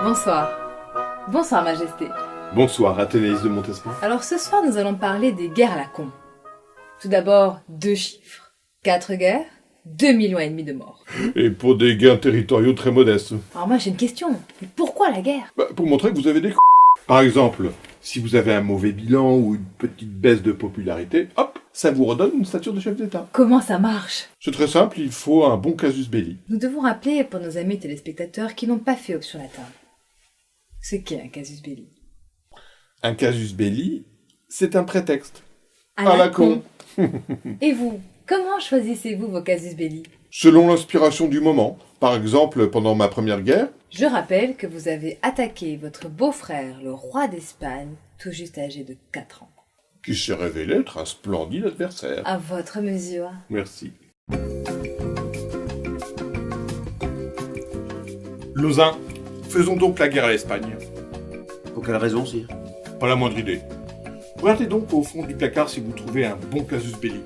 Bonsoir. Bonsoir, Majesté. Bonsoir, Athénaïs de Montespan. Alors ce soir, nous allons parler des guerres à la con. Tout d'abord, 2 chiffres. 4 guerres, 2,5 millions de morts. Et pour des gains territoriaux très modestes. Alors moi, j'ai une question. Mais pourquoi la guerre? Pour montrer que vous avez des Par exemple, si vous avez un mauvais bilan ou une petite baisse de popularité, hop, ça vous redonne une stature de chef d'État. Comment ça marche? C'est très simple, il faut un bon casus belli. Nous devons rappeler pour nos amis téléspectateurs qui n'ont pas fait option latin. Ce qu'est un casus belli. Un casus belli, c'est un prétexte. À la con. Et vous, comment choisissez-vous vos casus belli? Selon l'inspiration du moment. Par exemple, pendant ma première guerre, Je rappelle que vous avez attaqué votre beau-frère, le roi d'Espagne, tout juste âgé de 4 ans. qui s'est révélé être un splendide adversaire. À votre mesure. Merci. Lausanne, faisons donc la guerre à l'Espagne. Pour quelle raison, sire? Pas la moindre idée. Regardez donc au fond du placard si vous trouvez un bon casus belli.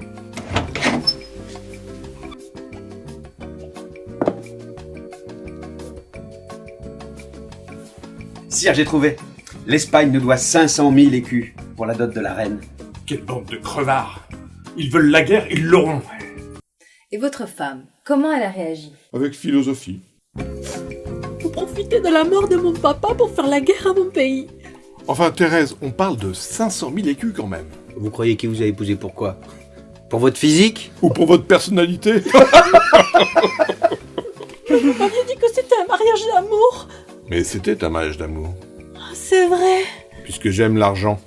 Sire, j'ai trouvé. L'Espagne nous doit 500 000 écus pour la dot de la reine. Quelle bande de crevards! Ils veulent la guerre, ils l'auront! Et votre femme, comment elle a réagi? Avec philosophie. Vous profitez de la mort de mon papa pour faire la guerre à mon pays. Enfin, Thérèse, on parle de 500 000 écus quand même. Vous croyez qu'il vous a épousé pourquoi? Pour votre physique? Ou pour votre personnalité. Vous m'aviez dit que c'était un mariage d'amour. Mais c'était un mariage d'amour. C'est vrai. Puisque j'aime l'argent.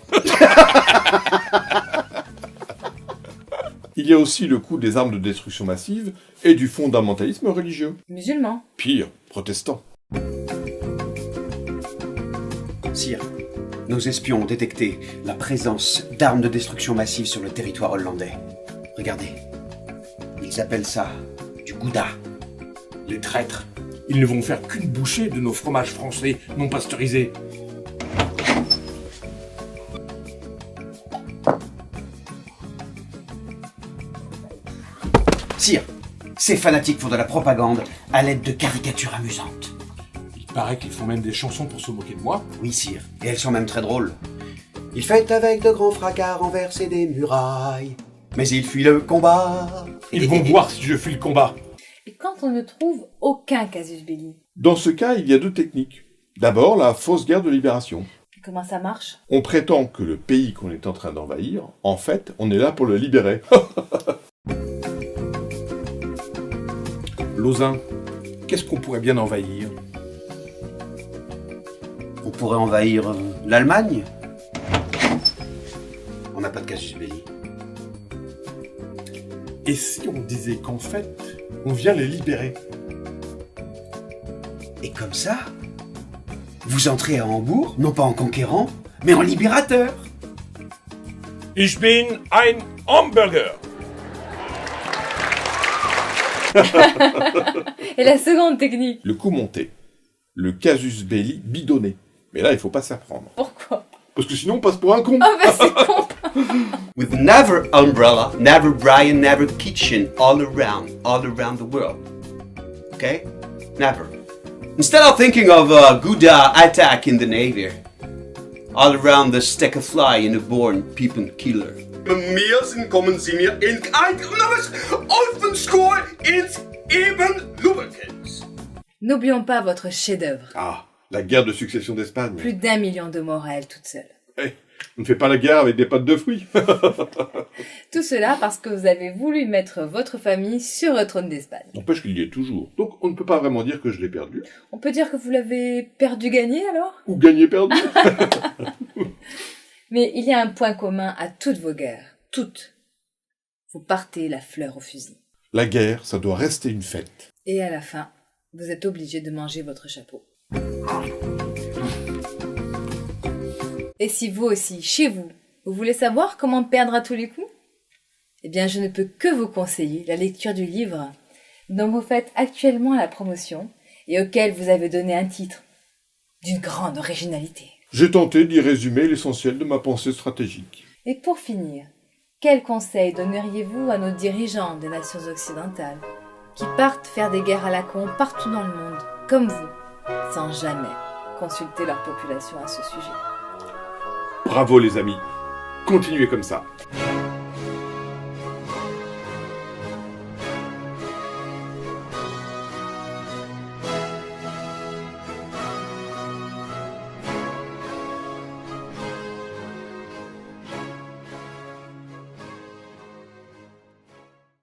Il y a aussi le coût des armes de destruction massive et du fondamentalisme religieux. Musulman. Pire, protestant. Sire, nos espions ont détecté la présence d'armes de destruction massive sur le territoire hollandais. Regardez. Ils appellent ça du gouda. Les traîtres! Ils ne vont faire qu'une bouchée de nos fromages français non pasteurisés. Sire, ces fanatiques font de la propagande à l'aide de caricatures amusantes. Il paraît qu'ils font même des chansons pour se moquer de moi. Oui, sire, et elles sont même très drôles. Ils fêtent avec de grands fracas renverser des murailles, mais ils fuient le combat. Ils vont voir si je fuis le combat. Et quand on ne trouve aucun casus belli, Dans ce cas, il y a 2 techniques. D'abord, la fausse guerre de libération. comment ça marche? On prétend que le pays qu'on est en train d'envahir, en fait, on est là pour le libérer. Lausanne, qu'est-ce qu'on pourrait bien envahir? On pourrait envahir l'Allemagne. On n'a pas de casus belli. Et si on disait qu'en fait, on vient les libérer? Et comme ça, vous entrez à Hambourg, non pas en conquérant, mais en libérateur. Ich bin ein Hamburger! Et la seconde technique? Le coup monté. Le casus belli bidonné. Mais là, il faut pas s'y reprendre. Pourquoi? Parce que sinon, on passe pour un con. Oh bah c'est con! With never umbrella, never Brian, never kitchen, all around the world. Okay? Never. Instead of thinking of a Gouda attack in the Navy, all around the stack of fly in a born people killer. Mir sind kommen sie mir in ein open score ins eben lubricants. N'oublions pas votre chef-d'œuvre. Ah, la guerre de succession d'Espagne. Plus d'1 million de morts à elle toute seule. Eh, on ne fait pas la guerre avec des pâtes de fruits. Tout cela parce que vous avez voulu mettre votre famille sur le trône d'Espagne. N'empêche qu'il y est toujours. Donc, on ne peut pas vraiment dire que je l'ai perdu. On peut dire que vous l'avez perdu-gagné alors? Ou gagné perdu. Mais il y a un point commun à toutes vos guerres. Toutes. Vous partez la fleur au fusil. La guerre, ça doit rester une fête. Et à la fin, vous êtes obligé de manger votre chapeau. Et si vous aussi, chez vous, vous voulez savoir comment perdre à tous les coups? Eh bien, je ne peux que vous conseiller la lecture du livre dont vous faites actuellement la promotion et auquel vous avez donné un titre d'une grande originalité. J'ai tenté d'y résumer l'essentiel de ma pensée stratégique. Et pour finir, quels conseils donneriez-vous à nos dirigeants des nations occidentales qui partent faire des guerres à la con partout dans le monde, comme vous, sans jamais consulter leur population à ce sujet. Bravo les amis, continuez comme ça.